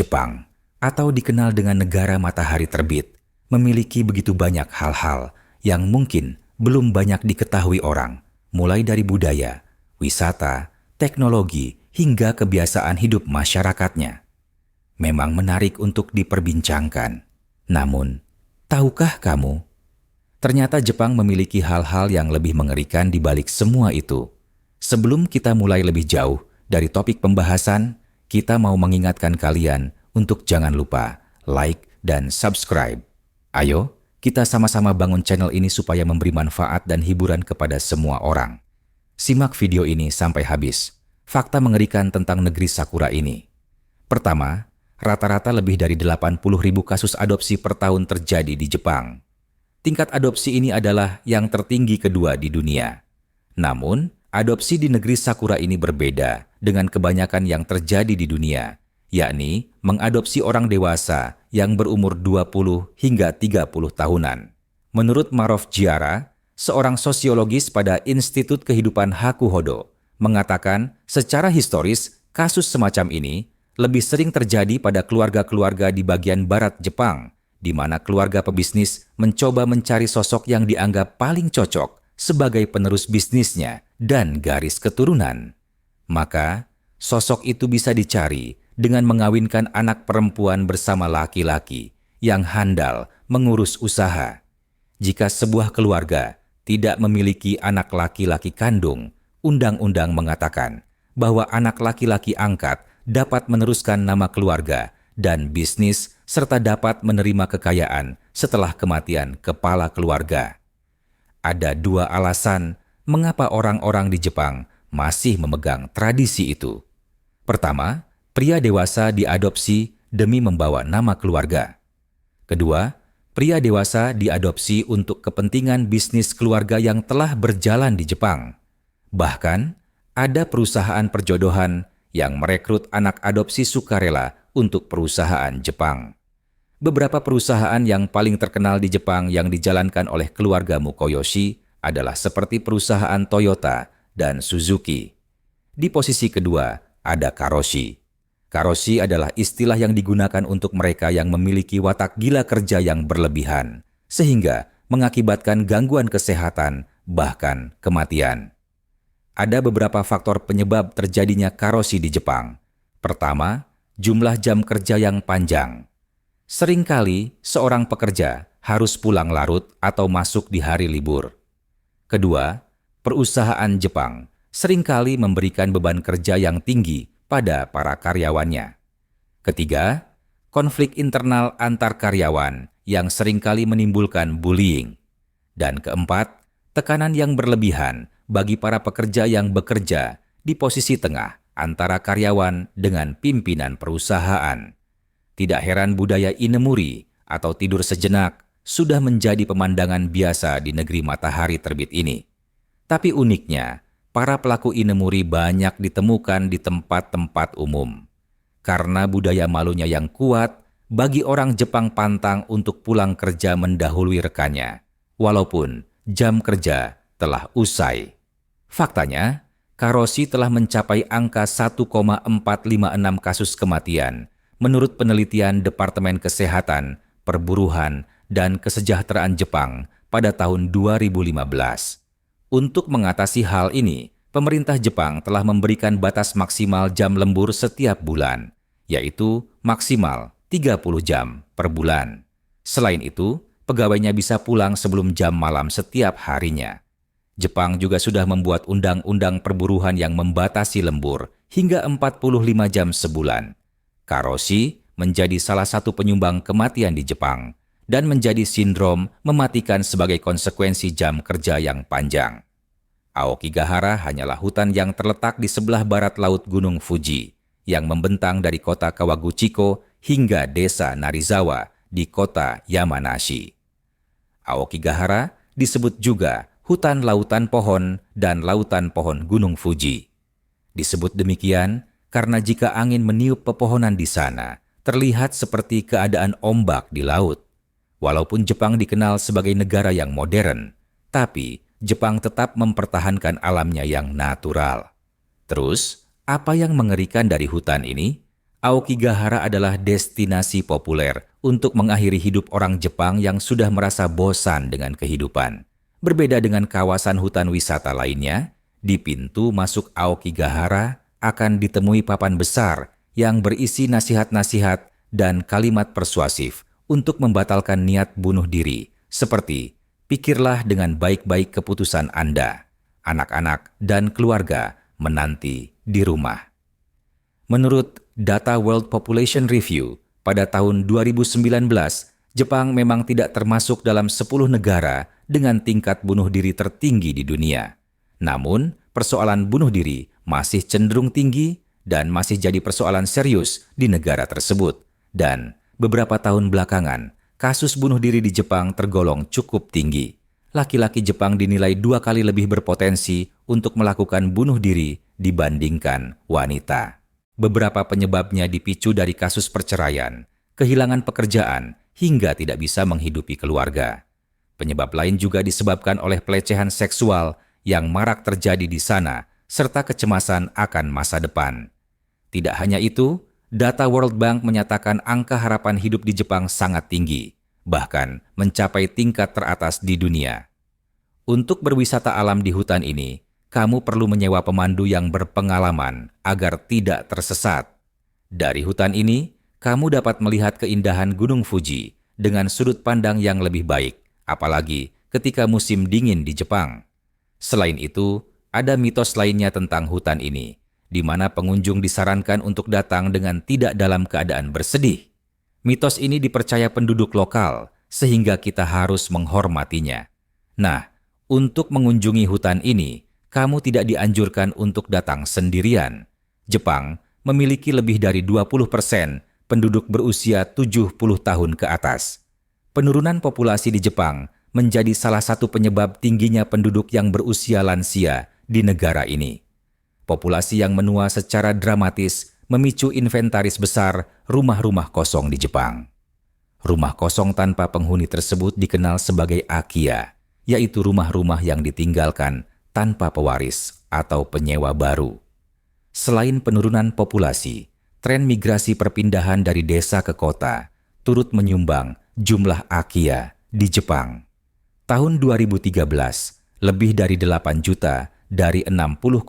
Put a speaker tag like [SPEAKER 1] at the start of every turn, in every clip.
[SPEAKER 1] Jepang, atau dikenal dengan negara matahari terbit, memiliki begitu banyak hal-hal yang mungkin belum banyak diketahui orang, mulai dari budaya, wisata, teknologi, hingga kebiasaan hidup masyarakatnya. Memang menarik untuk diperbincangkan. Namun, tahukah kamu, ternyata Jepang memiliki hal-hal yang lebih mengerikan di balik semua itu. Sebelum kita mulai lebih jauh dari topik pembahasan, kita mau mengingatkan kalian untuk jangan lupa like dan subscribe. Ayo, kita sama-sama bangun channel ini supaya memberi manfaat dan hiburan kepada semua orang. Simak video ini sampai habis. Fakta mengerikan tentang negeri Sakura ini. Pertama, rata-rata lebih dari 80.000 kasus adopsi per tahun terjadi di Jepang. Tingkat adopsi ini adalah yang tertinggi kedua di dunia. Namun, adopsi di negeri Sakura ini berbeda dengan kebanyakan yang terjadi di dunia, yakni mengadopsi orang dewasa yang berumur 20 hingga 30 tahunan. Menurut Marof Jiara, seorang sosiologis pada Institut Kehidupan Hakuhodo, mengatakan secara historis kasus semacam ini lebih sering terjadi pada keluarga-keluarga di bagian barat Jepang, di mana keluarga pebisnis mencoba mencari sosok yang dianggap paling cocok sebagai penerus bisnisnya dan garis keturunan. Maka, sosok itu bisa dicari dengan mengawinkan anak perempuan bersama laki-laki yang handal mengurus usaha. Jika sebuah keluarga tidak memiliki anak laki-laki kandung, undang-undang mengatakan bahwa anak laki-laki angkat dapat meneruskan nama keluarga dan bisnis serta dapat menerima kekayaan setelah kematian kepala keluarga. Ada dua alasan mengapa orang-orang di Jepang masih memegang tradisi itu. Pertama, pria dewasa diadopsi demi membawa nama keluarga. Kedua, pria dewasa diadopsi untuk kepentingan bisnis keluarga yang telah berjalan di Jepang. Bahkan, ada perusahaan perjodohan yang merekrut anak adopsi sukarela untuk perusahaan Jepang. Beberapa perusahaan yang paling terkenal di Jepang yang dijalankan oleh keluarga Mukoyoshi adalah seperti perusahaan Toyota dan Suzuki. Di posisi kedua ada karoshi. Karoshi adalah istilah yang digunakan untuk mereka yang memiliki watak gila kerja yang berlebihan, sehingga mengakibatkan gangguan kesehatan, bahkan kematian. Ada beberapa faktor penyebab terjadinya karoshi di Jepang. Pertama, jumlah jam kerja yang panjang. Seringkali seorang pekerja harus pulang larut atau masuk di hari libur. Kedua, perusahaan Jepang seringkali memberikan beban kerja yang tinggi pada para karyawannya. Ketiga, konflik internal antar karyawan yang seringkali menimbulkan bullying. Dan keempat, tekanan yang berlebihan bagi para pekerja yang bekerja di posisi tengah antara karyawan dengan pimpinan perusahaan. Tidak heran budaya inemuri atau tidur sejenak sudah menjadi pemandangan biasa di negeri matahari terbit ini. Tapi uniknya, para pelaku inemuri banyak ditemukan di tempat-tempat umum. Karena budaya malunya yang kuat, bagi orang Jepang pantang untuk pulang kerja mendahului rekannya, walaupun jam kerja telah usai. Faktanya, karoshi telah mencapai angka 1,456 kasus kematian, menurut penelitian Departemen Kesehatan, Perburuhan, dan Kesejahteraan Jepang pada tahun 2015. Untuk mengatasi hal ini, pemerintah Jepang telah memberikan batas maksimal jam lembur setiap bulan, yaitu maksimal 30 jam per bulan. Selain itu, pegawainya bisa pulang sebelum jam malam setiap harinya. Jepang juga sudah membuat undang-undang perburuhan yang membatasi lembur hingga 45 jam sebulan. Karoshi menjadi salah satu penyumbang kematian di Jepang dan menjadi sindrom mematikan sebagai konsekuensi jam kerja yang panjang. Aokigahara hanyalah hutan yang terletak di sebelah barat laut Gunung Fuji yang membentang dari kota Kawaguchiko hingga desa Narizawa di kota Yamanashi. Aokigahara disebut juga hutan lautan pohon dan lautan pohon Gunung Fuji. Disebut demikian karena jika angin meniup pepohonan di sana, terlihat seperti keadaan ombak di laut. Walaupun Jepang dikenal sebagai negara yang modern, tapi Jepang tetap mempertahankan alamnya yang natural. Terus, apa yang mengerikan dari hutan ini? Aokigahara adalah destinasi populer untuk mengakhiri hidup orang Jepang yang sudah merasa bosan dengan kehidupan. Berbeda dengan kawasan hutan wisata lainnya, di pintu masuk Aokigahara akan ditemui papan besar yang berisi nasihat-nasihat dan kalimat persuasif untuk membatalkan niat bunuh diri, seperti pikirlah dengan baik-baik keputusan Anda. Anak-anak dan keluarga menanti di rumah. Menurut data World Population Review, pada tahun 2019, Jepang memang tidak termasuk dalam 10 negara dengan tingkat bunuh diri tertinggi di dunia. Namun, persoalan bunuh diri masih cenderung tinggi dan masih jadi persoalan serius di negara tersebut. Dan beberapa tahun belakangan, kasus bunuh diri di Jepang tergolong cukup tinggi. Laki-laki Jepang dinilai 2 kali lebih berpotensi untuk melakukan bunuh diri dibandingkan wanita. Beberapa penyebabnya dipicu dari kasus perceraian, kehilangan pekerjaan, hingga tidak bisa menghidupi keluarga. Penyebab lain juga disebabkan oleh pelecehan seksual yang marak terjadi di sana, serta kecemasan akan masa depan. Tidak hanya itu, data World Bank menyatakan angka harapan hidup di Jepang sangat tinggi, bahkan mencapai tingkat teratas di dunia. Untuk berwisata alam di hutan ini, kamu perlu menyewa pemandu yang berpengalaman agar tidak tersesat. Dari hutan ini, kamu dapat melihat keindahan Gunung Fuji dengan sudut pandang yang lebih baik, apalagi ketika musim dingin di Jepang. Selain itu, ada mitos lainnya tentang hutan ini, di mana pengunjung disarankan untuk datang dengan tidak dalam keadaan bersedih. Mitos ini dipercaya penduduk lokal, sehingga kita harus menghormatinya. Nah, untuk mengunjungi hutan ini, kamu tidak dianjurkan untuk datang sendirian. Jepang memiliki lebih dari 20% penduduk berusia 70 tahun ke atas. Penurunan populasi di Jepang menjadi salah satu penyebab tingginya penduduk yang berusia lansia di negara ini. Populasi yang menua secara dramatis memicu inventaris besar rumah-rumah kosong di Jepang. Rumah kosong tanpa penghuni tersebut dikenal sebagai akiya, yaitu rumah-rumah yang ditinggalkan tanpa pewaris atau penyewa baru. Selain penurunan populasi, tren migrasi perpindahan dari desa ke kota turut menyumbang jumlah akiya di Jepang. Tahun 2013, lebih dari 8 juta dari 60,6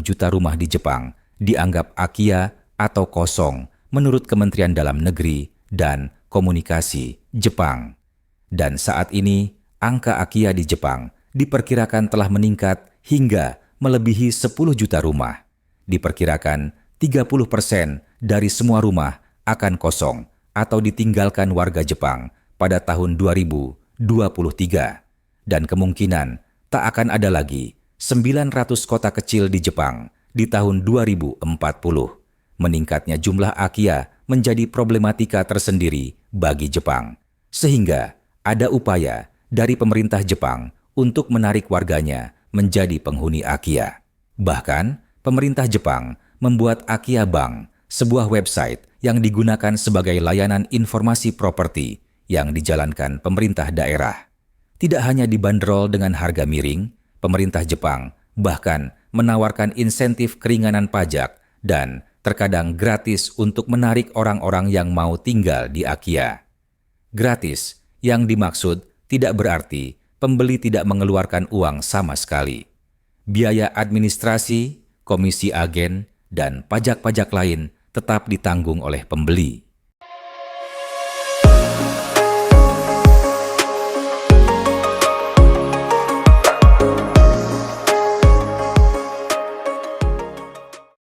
[SPEAKER 1] juta rumah di Jepang dianggap akiya atau kosong menurut Kementerian Dalam Negeri dan Komunikasi Jepang. Dan saat ini, angka akiya di Jepang diperkirakan telah meningkat hingga melebihi 10 juta rumah. Diperkirakan 30% dari semua rumah akan kosong atau ditinggalkan warga Jepang pada tahun 2023. Dan kemungkinan tak akan ada lagi 900 kota kecil di Jepang di tahun 2040. Meningkatnya jumlah akiya menjadi problematika tersendiri bagi Jepang. Sehingga ada upaya dari pemerintah Jepang untuk menarik warganya menjadi penghuni akiya. Bahkan, pemerintah Jepang membuat Akiya Bank, sebuah website yang digunakan sebagai layanan informasi properti yang dijalankan pemerintah daerah. Tidak hanya dibanderol dengan harga miring, pemerintah Jepang bahkan menawarkan insentif keringanan pajak dan terkadang gratis untuk menarik orang-orang yang mau tinggal di akiya. Gratis yang dimaksud tidak berarti pembeli tidak mengeluarkan uang sama sekali. Biaya administrasi, komisi agen, dan pajak-pajak lain tetap ditanggung oleh pembeli.